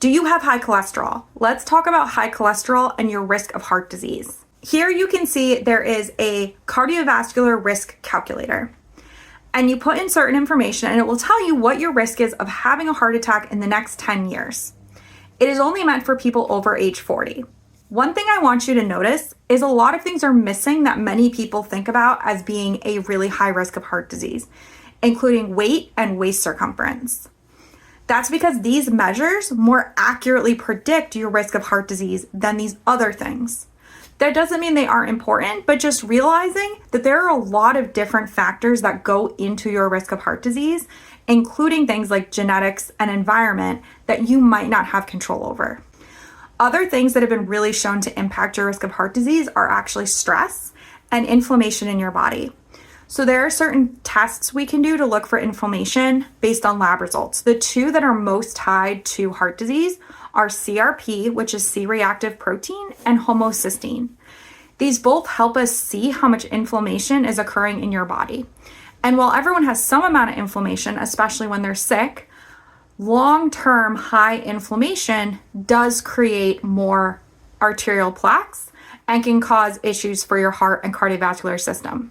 Do you have high cholesterol? Let's talk about high cholesterol and your risk of heart disease. Here you can see there is a cardiovascular risk calculator. And you put in certain information and it will tell you what your risk is of having a heart attack in the next 10 years. It is only meant for people over age 40. One thing I want you to notice is a lot of things are missing that many people think about as being a really high risk of heart disease, including weight and waist circumference. That's because these measures more accurately predict your risk of heart disease than these other things. That doesn't mean they aren't important, but just realizing that there are a lot of different factors that go into your risk of heart disease, including things like genetics and environment that you might not have control over. Other things that have been really shown to impact your risk of heart disease are actually stress and inflammation in your body. So there are certain tests we can do to look for inflammation based on lab results. The two that are most tied to heart disease are CRP, which is C-reactive protein, and homocysteine. These both help us see how much inflammation is occurring in your body. And while everyone has some amount of inflammation, especially when they're sick, long-term high inflammation does create more arterial plaques and can cause issues for your heart and cardiovascular system.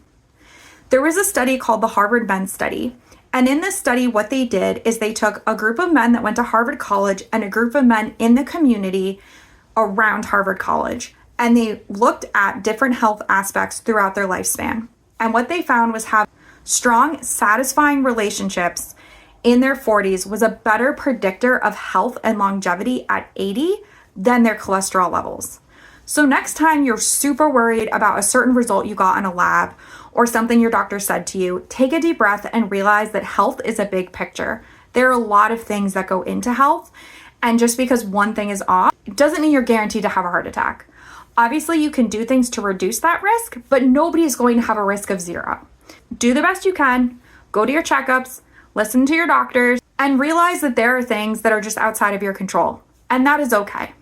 There was a study called the Harvard Men Study. And in this study, what they did is they took a group of men that went to Harvard College and a group of men in the community around Harvard College. And they looked at different health aspects throughout their lifespan. And what they found was having strong, satisfying relationships in their 40s was a better predictor of health and longevity at 80 than their cholesterol levels. So next time you're super worried about a certain result you got in a lab or something your doctor said to you, take a deep breath and realize that health is a big picture. There are a lot of things that go into health, and just because one thing is off, it doesn't mean you're guaranteed to have a heart attack. Obviously, you can do things to reduce that risk, but nobody is going to have a risk of 0. Do the best you can, go to your checkups, listen to your doctors, and realize that there are things that are just outside of your control, and that is okay.